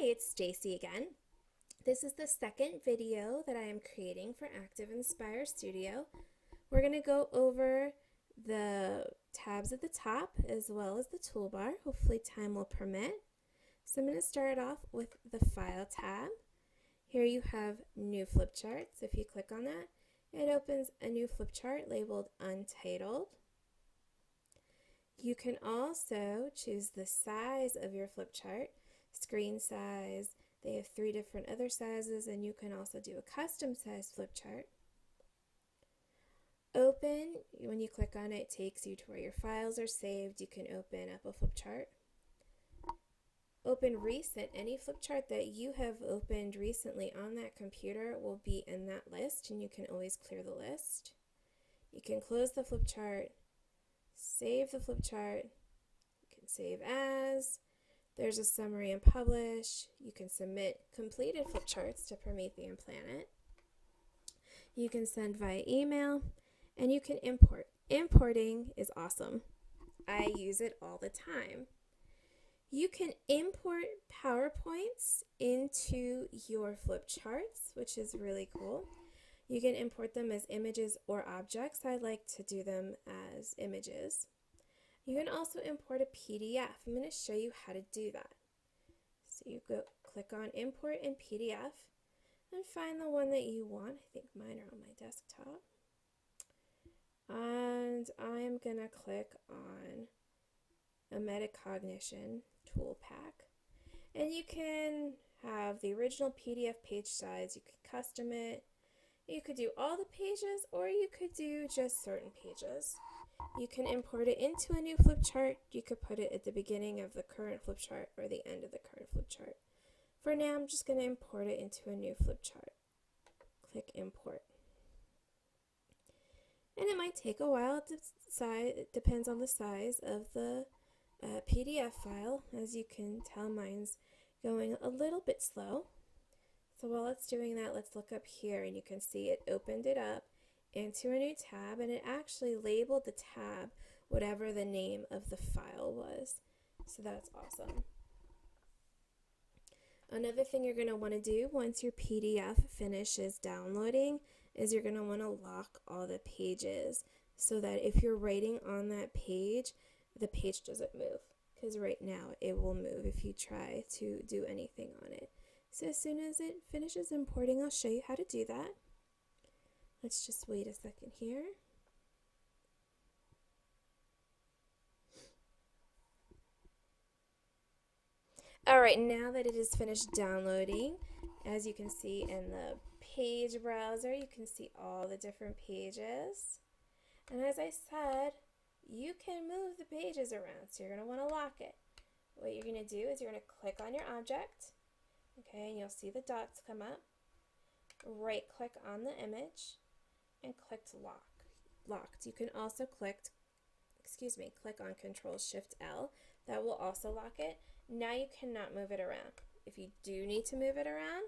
it's Stacy again. This is the second video that I am creating for ActivInspire Studio. We're going to go over the tabs at the top as well as the toolbar. Hopefully time will permit. So I'm going to start off with the File tab. Here you have New Flip Charts. If you click on that, it opens a new flip chart labeled Untitled. You can also choose the size of your flip chart, screen size. They have 3 different other sizes, and you can also do a custom size flip chart. Open, when you click on it, it takes you to where your files are saved. You can open up a flip chart. Open Recent. Any flip chart that you have opened recently on that computer will be in that list, and you can always clear the list. You can close the flip chart, save the flip chart, you can save as. There's a summary and publish. You can submit completed flip charts to Promethean Planet. You can send via email, and you can import. Importing is awesome. I use it all the time. You can import PowerPoints into your flip charts, which is really cool. You can import them as images or objects. I like to do them as images. You can also import a PDF. I'm going to show you how to do that. So you click on Import in PDF and find the one that you want. I think mine are on my desktop. And I'm going to click on a metacognition tool pack. And you can have the original PDF page size. You can custom it. You could do all the pages, or you could do just certain pages. You can import it into a new flip chart. You could put it at the beginning of the current flip chart or the end of the current flip chart. For now, I'm just going to import it into a new flip chart. Click Import. And it might take a while to decide. It depends on the size of the PDF file. As you can tell, mine's going a little bit slow. So while it's doing that, let's look up here, and you can see it opened it up into a new tab, and it actually labeled the tab whatever the name of the file was. So that's awesome. Another thing you're going to want to do once your PDF finishes downloading is you're going to want to lock all the pages so that if you're writing on that page, the page doesn't move, because right now it will move if you try to do anything on it. So as soon as it finishes importing, I'll show you how to do that. Let's just wait a second here. Alright, now that it is finished downloading, as you can see in the page browser, you can see all the different pages. And as I said, you can move the pages around, so you're going to want to lock it. What you're going to do is you're going to click on your object, okay, and you'll see the dots come up. Right click on the image and click locked. You can also click on Control-Shift-L. That will also lock it. Now you cannot move it around. If you do need to move it around,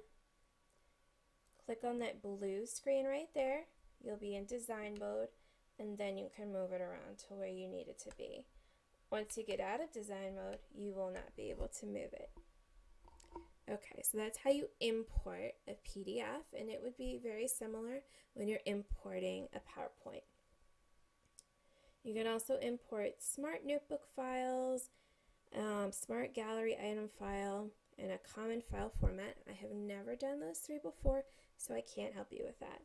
click on that blue screen right there. You'll be in design mode, and then you can move it around to where you need it to be. Once you get out of design mode, you will not be able to move it. Okay, so that's how you import a PDF, and it would be very similar when you're importing a PowerPoint. You can also import Smart Notebook files, Smart Gallery item file, and a common file format. I have never done those 3 before, so I can't help you with that.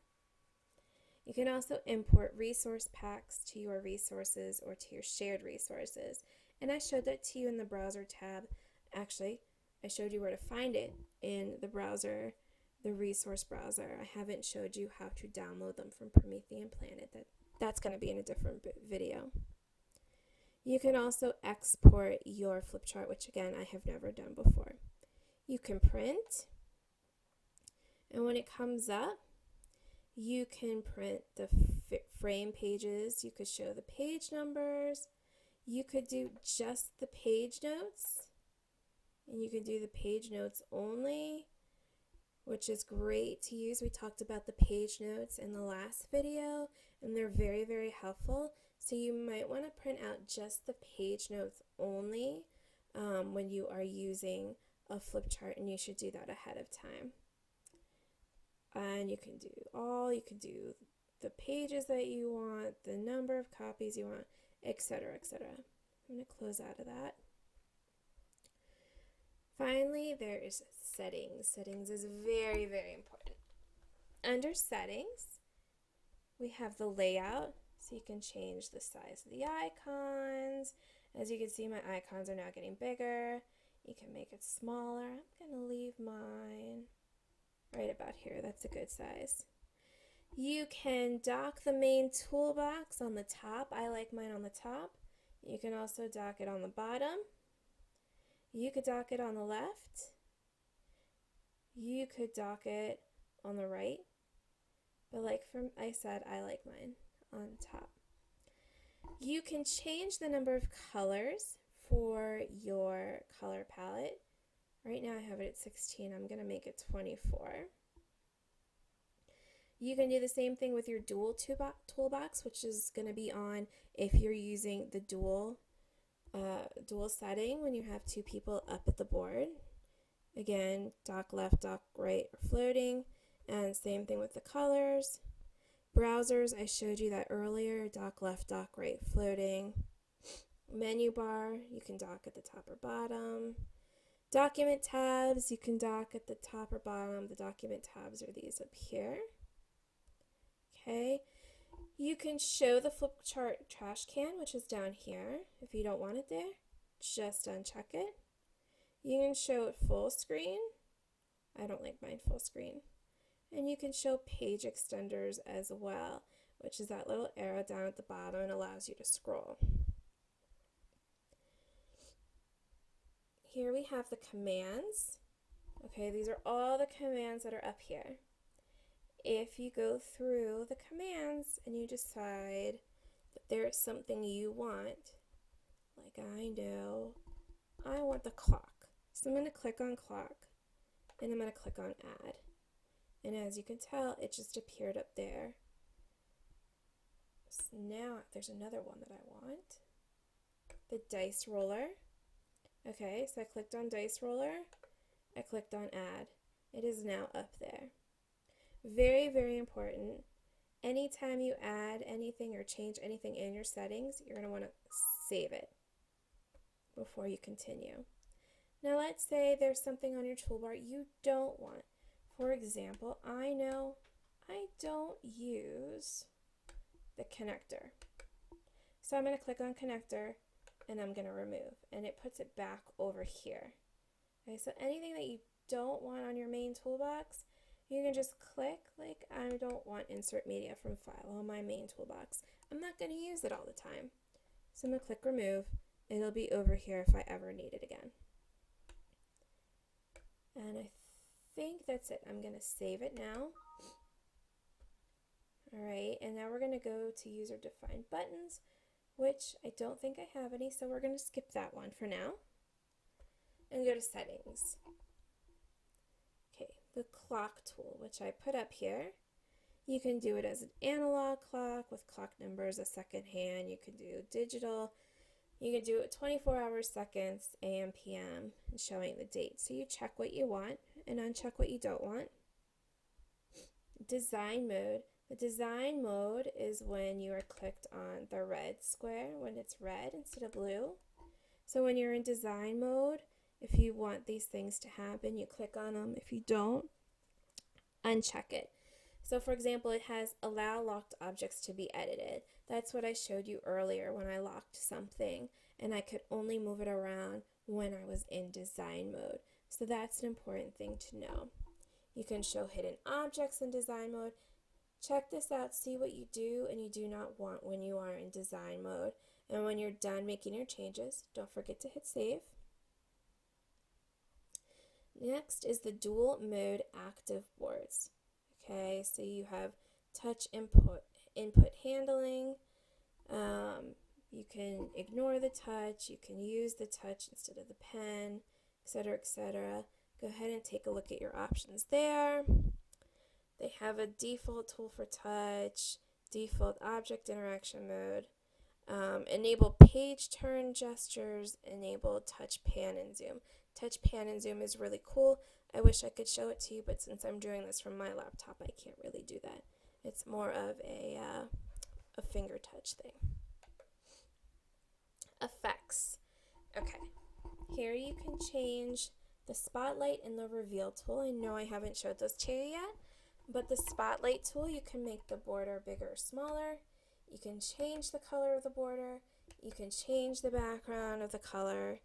You can also import resource packs to your resources or to your shared resources. And I showed that to you in the browser tab. Actually, I showed you where to find it in the browser, the resource browser. I haven't showed you how to download them from Promethean Planet. That's going to be in a different video. You can also export your flip chart, which again, I have never done before. You can print, and when it comes up, you can print the frame pages. You could show the page numbers. You could do just the page notes. And you can do the page notes only, which is great to use. We talked about the page notes in the last video, and they're very, very helpful. So you might want to print out just the page notes only when you are using a flip chart, and you should do that ahead of time. And you can do the pages that you want, the number of copies you want, etc., etc. I'm going to close out of that. Finally, there is settings. Settings is very, very important. Under settings, we have the layout, so you can change the size of the icons. As you can see, my icons are now getting bigger. You can make it smaller. I'm going to leave mine right about here. That's a good size. You can dock the main toolbox on the top. I like mine on the top. You can also dock it on the bottom. You could dock it on the left. You could dock it on the right. But like I said, I like mine on top. You can change the number of colors for your color palette. Right now I have it at 16. I'm going to make it 24. You can do the same thing with your dual toolbox, which is going to be on if you're using the dual setting when you have two people up at the board. Again, dock left, dock right, or floating. And same thing with the colors. Browsers, I showed you that earlier. Dock left, dock right, floating. Menu bar, you can dock at the top or bottom. Document tabs, you can dock at the top or bottom. The document tabs are these up here. Okay. You can show the flip chart trash can, which is down here. If you don't want it there, just uncheck it. You can show it full screen. I don't like mine full screen. And you can show page extenders as well, which is that little arrow down at the bottom and allows you to scroll. Here we have the commands. Okay, these are all the commands that are up here. If you go through the commands and you decide that there is something you want, like I know, I want the clock. So I'm going to click on clock and I'm going to click on add. And as you can tell, it just appeared up there. So now there's another one that I want. The dice roller. Okay, so I clicked on dice roller. I clicked on add. It is now up there. Very, very important. Anytime you add anything or change anything in your settings, you're going to want to save it before you continue. Now let's say there's something on your toolbar you don't want. For example, I know I don't use the connector. So I'm going to click on connector and I'm going to remove, and it puts it back over here. Okay, so anything that you don't want on your main toolbox, you can just click, like I don't want insert media from file on my main toolbox. I'm not going to use it all the time. So I'm going to click remove. It'll be over here if I ever need it again. And I think that's it. I'm going to save it now. Alright, and now we're going to go to user defined buttons, which I don't think I have any, so we're going to skip that one for now and go to settings. Okay, the clock tool, which I put up here. You can do it as an analog clock with clock numbers, a second hand. You can do digital. You can do it 24 hours, seconds, AM, PM, and showing the date. So you check what you want and uncheck what you don't want. Design mode. The design mode is when you are clicked on the red square, when it's red instead of blue. So when you're in design mode, if you want these things to happen, you click on them. If you don't, uncheck it. So for example, it has allow locked objects to be edited. That's what I showed you earlier when I locked something and I could only move it around when I was in design mode. So that's an important thing to know. You can show hidden objects in design mode. Check this out, see what you do and you do not want when you are in design mode. And when you're done making your changes, don't forget to hit save. Next is the dual mode active boards. Okay, so you have touch input handling. You can ignore the touch, you can use the touch instead of the pen, etc., etc. Go ahead and take a look at your options there. They have a default tool for touch, default object interaction mode, enable page turn gestures, enable touch pan and zoom. Touch pan and zoom is really cool. I wish I could show it to you, but since I'm doing this from my laptop, I can't really do that. It's more of a finger touch thing. Effects. Okay, here you can change the spotlight and the reveal tool. I know I haven't showed those to you yet, but the spotlight tool, you can make the border bigger or smaller. You can change the color of the border. You can change the background of the color.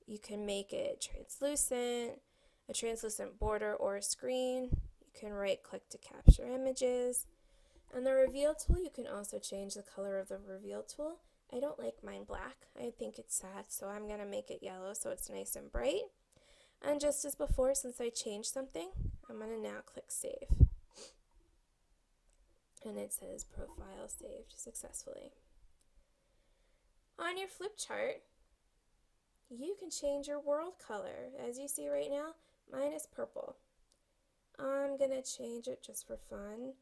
You can make it translucent, a translucent border or a screen. You can right click to capture images. And the reveal tool, you can also change the color of the reveal tool. I don't like mine black. I think it's sad, so I'm going to make it yellow so it's nice and bright. And just as before, since I changed something, I'm going to now click Save. And it says Profile Saved successfully. On your flip chart, you can change your world color. As you see right now, mine is purple. I'm going to change it just for fun.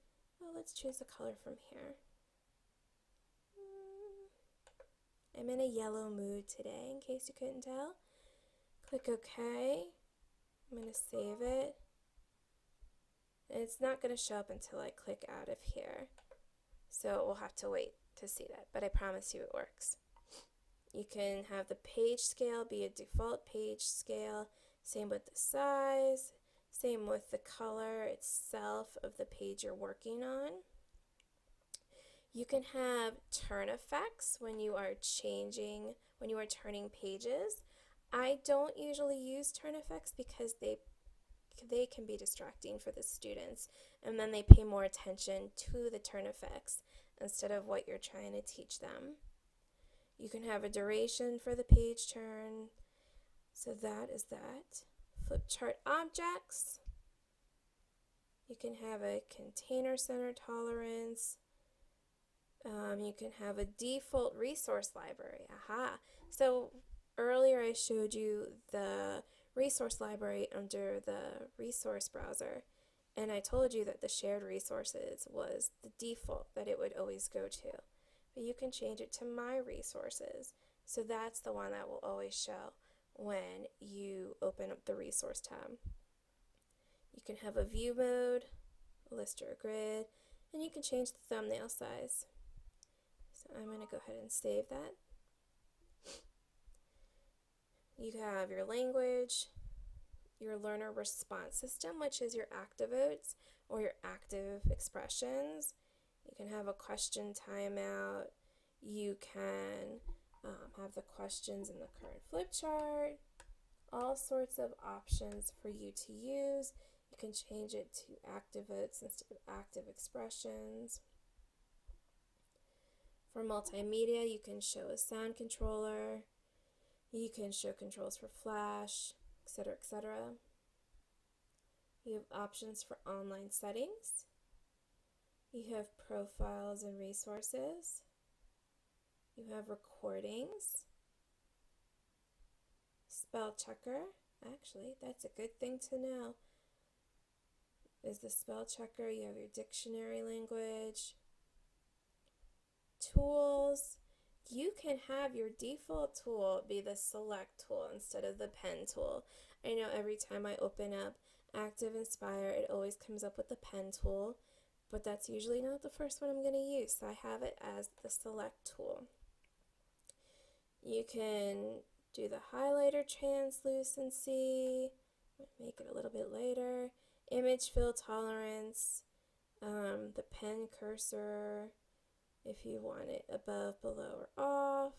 Well, let's choose a color from here. I'm in a yellow mood today, in case you couldn't tell. Click OK. I'm going to save it. And it's not going to show up until I click out of here. So we'll have to wait to see that, but I promise you it works. You can have the page scale be a default page scale. Same with the size. Same with the color itself of the page you're working on. You can have turn effects when you are turning pages. I don't usually use turn effects because they can be distracting for the students, and then they pay more attention to the turn effects instead of what you're trying to teach them. You can have a duration for the page turn. So that is that. Flip chart objects. You can have a container center tolerance. You can have a default resource library. Aha! So earlier I showed you the resource library under the resource browser, and I told you that the shared resources was the default that it would always go to. But you can change it to my resources. So that's the one that will always show when you open up the resource tab. You can have a view mode, a list or a grid, and you can change the thumbnail size. So I'm going to go ahead and save that. You have your language, your learner response system, which is your ActivOats or your active expressions. You can have a question timeout. You can have the questions in the current flip chart. All sorts of options for you to use. You can change it to ActivOats instead of active expressions. For multimedia, you can show a sound controller. You can show controls for Flash, etc., etc. You have options for online settings. You have profiles and resources. You have recordings. Spell checker. Actually, that's a good thing to know. Is the spell checker. You have your dictionary language. Tools. You can have your default tool be the select tool instead of the pen tool. I know every time I open up ActivInspire, it always comes up with the pen tool, but that's usually not the first one I'm going to use, so I have it as the select tool. You can do the highlighter translucency, make it a little bit lighter, image fill tolerance, the pen cursor, if you want it above, below, or off.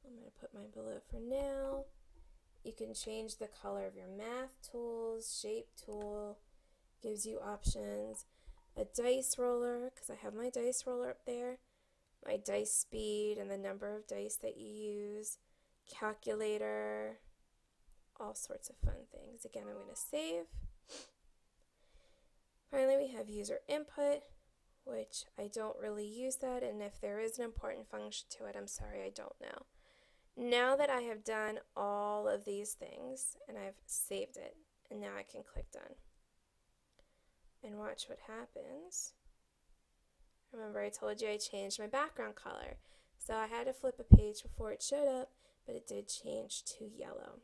I'm going to put mine below for now. You can change the color of your math tools, shape tool, gives you options. A dice roller, because I have my dice roller up there. My dice speed and the number of dice that you use. Calculator, all sorts of fun things. Again, I'm going to save. Finally, we have user input, which I don't really use that, and if there is an important function to it, I'm sorry, I don't know. Now that I have done all of these things, and I've saved it, and now I can click done. And watch what happens. Remember I told you I changed my background color, so I had to flip a page before it showed up, but it did change to yellow.